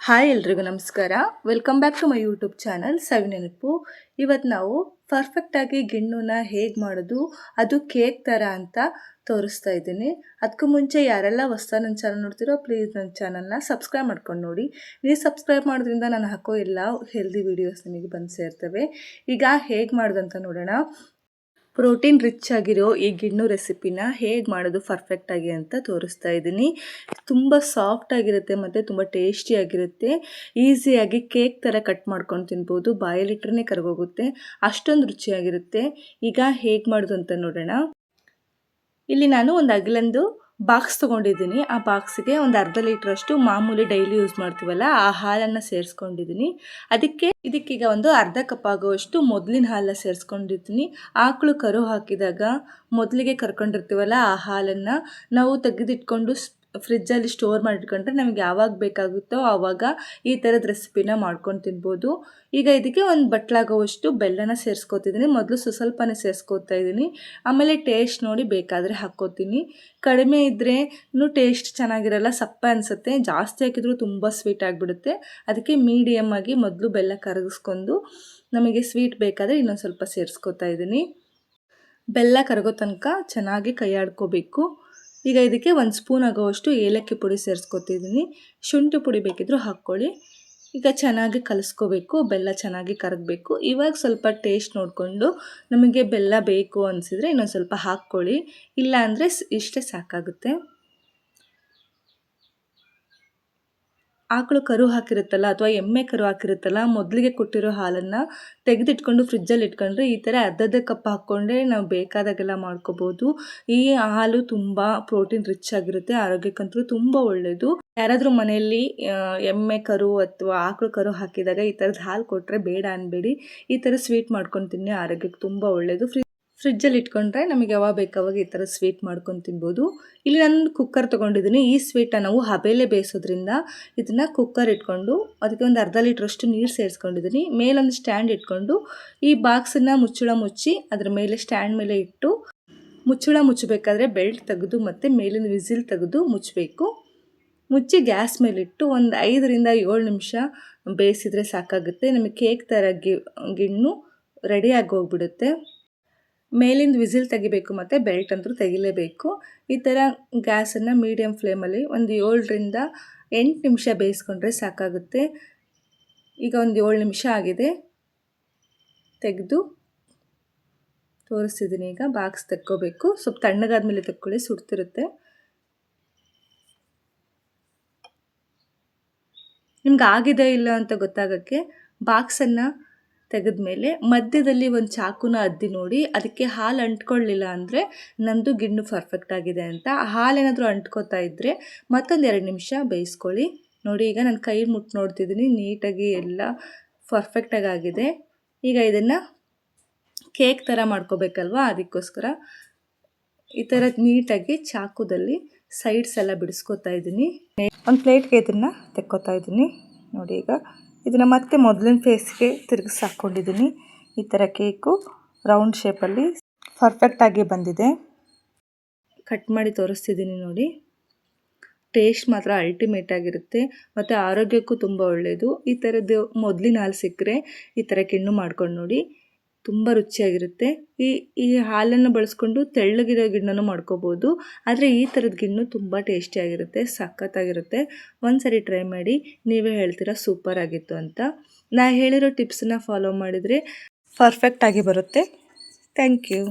Hi ಎಲ್ರಿಗೂ ನಮಸ್ಕಾರ. Welcome back to my YouTube channel Savinenapu. ಇವತ್ತು ನಾವು ಪರ್ಫೆಕ್ಟಾಗಿ ಗಿಣ್ಣುನ ಹೇಗೆ ಮಾಡೋದು, ಅದು ಕೇಕ್ ಥರ ಅಂತ ತೋರಿಸ್ತಾ ಇದ್ದೀನಿ. ಅದಕ್ಕೂ ಮುಂಚೆ ಯಾರೆಲ್ಲ ಹೊಸ್ದಾಗಿ ನನ್ನ ಚಾನಲ್ ನೋಡ್ತೀರೋ ಪ್ಲೀಸ್ ನನ್ನ ಚಾನಲ್ನ ಸಬ್ಸ್ಕ್ರೈಬ್ ಮಾಡ್ಕೊಂಡು ನೋಡಿ. ನೀವು ಸಬ್ಸ್ಕ್ರೈಬ್ ಮಾಡೋದ್ರಿಂದ ನಾನು ಹಾಕೋ ಎಲ್ಲ ಹೆಲ್ದಿ ವೀಡಿಯೋಸ್ ನಿಮಗೆ ಬಂದು ಸೇರ್ತವೆ. ಈಗ ಹೇಗೆ ಮಾಡೋದಂತ ನೋಡೋಣ. ಪ್ರೋಟೀನ್ ರಿಚ್ ಆಗಿರೋ ಈ ಗಿಣ್ಣು ರೆಸಿಪಿನ ಹೇಗೆ ಮಾಡೋದು ಪರ್ಫೆಕ್ಟಾಗಿ ಅಂತ ತೋರಿಸ್ತಾ ಇದ್ದೀನಿ. ತುಂಬ ಸಾಫ್ಟಾಗಿರುತ್ತೆ ಮತ್ತು ತುಂಬ ಟೇಸ್ಟಿಯಾಗಿರುತ್ತೆ. ಈಸಿಯಾಗಿ ಕೇಕ್ ಥರ ಕಟ್ ಮಾಡ್ಕೊಂಡು ತಿನ್ಬೋದು. ಬಾಯಲ್ಲಿಟ್ರೇ ಕರಗೋಗುತ್ತೆ, ಅಷ್ಟೊಂದು ರುಚಿಯಾಗಿರುತ್ತೆ. ಈಗ ಹೇಗೆ ಮಾಡೋದು ಅಂತ ನೋಡೋಣ. ಇಲ್ಲಿ ನಾನು ಒಂದು ಅಗಲಂದು ಬಾಕ್ಸ್ ತೊಗೊಂಡಿದ್ದೀನಿ. ಆ ಬಾಕ್ಸಿಗೆ ಒಂದು ಅರ್ಧ ಲೀಟ್ರಷ್ಟು ಮಾಮೂಲಿ ಡೈಲಿ ಯೂಸ್ ಮಾಡ್ತೀವಲ್ಲ ಆ ಹಾಲನ್ನು ಸೇರಿಸ್ಕೊಂಡಿದ್ದೀನಿ. ಇದಕ್ಕೀಗ ಒಂದು ಅರ್ಧ ಕಪ್ ಆಗುವಷ್ಟು ಮೊದಲಿನ ಹಾಲನ್ನ ಸೇರಿಸ್ಕೊಂಡಿದ್ದೀನಿ. ಆಕಳು ಕರು ಹಾಕಿದಾಗ ಮೊದಲಿಗೆ ಕರ್ಕೊಂಡಿರ್ತೀವಲ್ಲ ಆ ಹಾಲನ್ನು ನಾವು ತೆಗೆದಿಟ್ಕೊಂಡು ಫ್ರಿಜ್ಜಲ್ಲಿ ಸ್ಟೋರ್ ಮಾಡಿಟ್ಕೊಂಡ್ರೆ ನಮಗೆ ಯಾವಾಗ ಬೇಕಾಗುತ್ತೋ ಆವಾಗ ಈ ಥರದ ರೆಸಿಪಿನ ಮಾಡ್ಕೊಂಡು ತಿನ್ಬೋದು. ಈಗ ಇದಕ್ಕೆ ಒಂದು ಬಟ್ಲಾಗುವಷ್ಟು ಬೆಲ್ಲನ ಸೇರಿಸ್ಕೊತಿದ್ದೀನಿ. ಮೊದಲು ಸ್ವಲ್ಪನೇ ಸೇರಿಸ್ಕೊತಾ ಇದ್ದೀನಿ. ಆಮೇಲೆ ಟೇಸ್ಟ್ ನೋಡಿ ಬೇಕಾದರೆ ಹಾಕ್ಕೋತೀನಿ. ಕಡಿಮೆ ಇದ್ದರೆ ಟೇಸ್ಟ್ ಚೆನ್ನಾಗಿರಲ್ಲ, ಸಪ್ಪೆ ಅನಿಸುತ್ತೆ. ಜಾಸ್ತಿ ಹಾಕಿದ್ರೂ ತುಂಬ ಸ್ವೀಟ್ ಆಗಿಬಿಡುತ್ತೆ. ಅದಕ್ಕೆ ಮೀಡಿಯಮ್ ಆಗಿ ಮೊದಲು ಬೆಲ್ಲ ಕರಗಿಸ್ಕೊಂಡು ನಮಗೆ ಸ್ವೀಟ್ ಬೇಕಾದರೆ ಇನ್ನೊಂದು ಸ್ವಲ್ಪ ಸೇರಿಸ್ಕೊತಾ ಇದ್ದೀನಿ. ಬೆಲ್ಲ ಕರಗೋ ತನಕ ಚೆನ್ನಾಗಿ ಕೈ ಆಡ್ಕೋಬೇಕು. ಈಗ ಇದಕ್ಕೆ ಒಂದು ಸ್ಪೂನ್ ಆಗೋವಷ್ಟು ಏಲಕ್ಕಿ ಪುಡಿ ಸೇರಿಸ್ಕೊತಿದ್ದೀನಿ. ಶುಂಠಿ ಪುಡಿ ಬೇಕಿದ್ರೂ ಹಾಕ್ಕೊಳ್ಳಿ. ಈಗ ಚೆನ್ನಾಗಿ ಕಲಿಸ್ಕೋಬೇಕು. ಬೆಲ್ಲ ಚೆನ್ನಾಗಿ ಕರಗಬೇಕು. ಇವಾಗ ಸ್ವಲ್ಪ ಟೇಸ್ಟ್ ನೋಡಿಕೊಂಡು ನಮಗೆ ಬೆಲ್ಲ ಬೇಕು ಅನಿಸಿದರೆ ಇನ್ನೊಂದು ಸ್ವಲ್ಪ ಹಾಕ್ಕೊಳ್ಳಿ. ಇಲ್ಲ ಅಂದರೆ ಇಷ್ಟೇ ಸಾಕಾಗುತ್ತೆ. ಆಕಳು ಕರು ಹಾಕಿರುತ್ತಲ್ಲ ಅಥವಾ ಎಮ್ಮೆ ಕರು ಹಾಕಿರುತ್ತಲ್ಲ, ಮೊದಲಿಗೆ ಕೊಟ್ಟಿರೋ ಹಾಲನ್ನು ತೆಗೆದಿಟ್ಕೊಂಡು ಫ್ರಿಜ್ಜಲ್ಲಿ ಇಟ್ಕೊಂಡ್ರೆ ಈ ಥರ ಅರ್ಧರ್ಧ ಕಪ್ ಹಾಕ್ಕೊಂಡ್ರೆ ನಾವು ಬೇಕಾದಾಗೆಲ್ಲ ಮಾಡ್ಕೋಬೋದು. ಈ ಹಾಲು ತುಂಬ ಪ್ರೋಟೀನ್ ರಿಚ್ ಆಗಿರುತ್ತೆ, ಆರೋಗ್ಯಕ್ಕಂತೂ ತುಂಬ ಒಳ್ಳೆಯದು. ಯಾರಾದರೂ ಮನೆಯಲ್ಲಿ ಎಮ್ಮೆ ಕರು ಅಥವಾ ಆಕಳು ಕರು ಹಾಕಿದಾಗ ಈ ಥರದ್ದು ಹಾಲು ಕೊಟ್ಟರೆ ಬೇಡ ಅನ್ಬೇಡಿ. ಈ ಥರ ಸ್ವೀಟ್ ಮಾಡ್ಕೊಂಡು ತಿನ್ನಿ, ಆರೋಗ್ಯಕ್ಕೆ ತುಂಬ ಒಳ್ಳೆಯದು. ಫ್ರಿಜ್ಜಲ್ಲಿ ಇಟ್ಕೊಂಡ್ರೆ ನಮಗೆ ಯಾವಾಗ ಬೇಕಾವಾಗ ಈ ಥರ ಸ್ವೀಟ್ ಮಾಡ್ಕೊಂಡು ತಿನ್ಬೋದು. ಇಲ್ಲಿ ನಾನು ಕುಕ್ಕರ್ ತೊಗೊಂಡಿದ್ದೀನಿ. ಈ ಸ್ವೀಟನ್ನು ನಾವು ಹಬೆಲೆ ಬೇಯಿಸೋದ್ರಿಂದ ಇದನ್ನು ಕುಕ್ಕರ್ ಇಟ್ಕೊಂಡು ಅದಕ್ಕೆ ಒಂದು ಅರ್ಧ ಲೀಟ್ರಷ್ಟು ನೀರು ಸೇರಿಸ್ಕೊಂಡಿದ್ದೀನಿ. ಮೇಲೊಂದು ಸ್ಟ್ಯಾಂಡ್ ಇಟ್ಕೊಂಡು ಈ ಬಾಕ್ಸನ್ನು ಮುಚ್ಚಿ ಅದರ ಮೇಲೆ ಸ್ಟ್ಯಾಂಡ್ ಮೇಲೆ ಇಟ್ಟು ಮುಚ್ಚಬೇಕಾದ್ರೆ ಬೆಲ್ಟ್ ತೆಗೆದು ಮತ್ತು ಮೇಲಿನ ವಿಸಿಲ್ ತೆಗೆದು ಮುಚ್ಚಬೇಕು. ಮುಚ್ಚಿ ಗ್ಯಾಸ್ ಮೇಲಿಟ್ಟು ಒಂದು 5ರಿಂದ 7 ನಿಮಿಷ ಬೇಯಿಸಿದರೆ ಸಾಕಾಗುತ್ತೆ. ನಮಗೆ ಕೇಕ್ ಥರ ಗಿಣ್ಣು ರೆಡಿಯಾಗಿ ಹೋಗ್ಬಿಡುತ್ತೆ. ಮೇಲಿಂದ ವಿಸಿಲ್ ತೆಗಿಬೇಕು ಮತ್ತು ಬೆಲ್ಟ್ ಅಂತೂ ತೆಗಿಲೇಬೇಕು. ಈ ಥರ ಗ್ಯಾಸನ್ನು ಮೀಡಿಯಮ್ ಫ್ಲೇಮಲ್ಲಿ ಒಂದು 7ರಿಂದ 8 ನಿಮಿಷ ಬೇಯಿಸ್ಕೊಂಡ್ರೆ ಸಾಕಾಗುತ್ತೆ. ಈಗ ಒಂದು 7 ನಿಮಿಷ ಆಗಿದೆ, ತೆಗೆದು ತೋರಿಸ್ತಿದ್ದೀನಿ. ಈಗ ಬಾಕ್ಸ್ ತೆಕ್ಕೋಬೇಕು. ಸ್ವಲ್ಪ ತಣ್ಣಗಾದ್ಮೇಲೆ ತೆಕ್ಕೊಳ್ಳಿ, ಸುಡ್ತಿರುತ್ತೆ. ನಿಮ್ಗೆ ಆಗಿದೆ ಇಲ್ಲ ಅಂತ ಗೊತ್ತಾಗೋಕ್ಕೆ ಬಾಕ್ಸನ್ನು ತೆಗೆದ್ಮೇಲೆ ಮಧ್ಯದಲ್ಲಿ ಒಂದು ಚಾಕುನ ಅದ್ದಿ ನೋಡಿ. ಅದಕ್ಕೆ ಹಾಲು ಅಂಟ್ಕೊಳ್ಳಿಲ್ಲ ಅಂದರೆ ನಂದು ಗಿಣ್ಣು ಪರ್ಫೆಕ್ಟ್ ಆಗಿದೆ ಅಂತ. ಹಾಲೇನಾದರೂ ಅಂಟ್ಕೋತಾ ಇದ್ದರೆ ಮತ್ತೊಂದು 2 ನಿಮಿಷ ಬೇಯಿಸ್ಕೊಳ್ಳಿ. ನೋಡಿ, ಈಗ ನಾನು ಕೈ ಮುಟ್ಟು ನೋಡ್ತಿದ್ದೀನಿ, ನೀಟಾಗಿ ಎಲ್ಲ ಪರ್ಫೆಕ್ಟಾಗಿ ಆಗಿದೆ. ಈಗ ಇದನ್ನು ಕೇಕ್ ಥರ ಮಾಡ್ಕೋಬೇಕಲ್ವ, ಅದಕ್ಕೋಸ್ಕರ ಈ ಥರ ನೀಟಾಗಿ ಚಾಕುದಲ್ಲಿ ಸೈಡ್ಸ್ ಎಲ್ಲ ಬಿಡಿಸ್ಕೊತಾ ಇದ್ದೀನಿ. ಒಂದು ಪ್ಲೇಟ್ಗೆ ಇದನ್ನು ತೆಕ್ಕೋತಾ ಇದ್ದೀನಿ. ನೋಡಿ, ಈಗ ಇದನ್ನು ಮತ್ತೆ ಮೊದಲಿನ ಫೇಸ್ಗೆ ತಿರುಗಿಸಿ ಹಾಕ್ಕೊಂಡಿದ್ದೀನಿ. ಈ ಥರ ಕೇಕು ರೌಂಡ್ ಶೇಪಲ್ಲಿ ಪರ್ಫೆಕ್ಟಾಗಿ ಬಂದಿದೆ. ಕಟ್ ಮಾಡಿ ತೋರಿಸ್ತಿದ್ದೀನಿ ನೋಡಿ. ಟೇಸ್ಟ್ ಮಾತ್ರ ಅಲ್ಟಿಮೇಟ್ ಆಗಿರುತ್ತೆ ಮತ್ತು ಆರೋಗ್ಯಕ್ಕೂ ತುಂಬ ಒಳ್ಳೆಯದು. ಈ ಥರದ್ದು ಮೊದಲಿನ ಹಾಲು ಸಿಕ್ಕರೆ ಈ ಥರ ಗಿಣ್ಣು ಮಾಡ್ಕೊಂಡು ನೋಡಿ, ತುಂಬ ರುಚಿಯಾಗಿರುತ್ತೆ. ಈ ಹಾಲನ್ನು ಬಳಸ್ಕೊಂಡು ತೆಳ್ಳಗಿರೋ ಗಿಣ್ಣನ್ನು ಮಾಡ್ಕೋಬೋದು. ಆದರೆ ಈ ಥರದ ಗಿಣ್ಣು ತುಂಬ ಟೇಸ್ಟಿಯಾಗಿರುತ್ತೆ, ಸಖತ್ತಾಗಿರುತ್ತೆ. ಒಂದ್ಸರಿ ಟ್ರೈ ಮಾಡಿ, ನೀವೇ ಹೇಳ್ತೀರಾ ಸೂಪರ್ ಆಗಿತ್ತು ಅಂತ. ನಾ ಹೇಳಿರೋ ಟಿಪ್ಸನ್ನ ಫಾಲೋ ಮಾಡಿದರೆ ಪರ್ಫೆಕ್ಟಾಗಿ ಬರುತ್ತೆ. Thank you.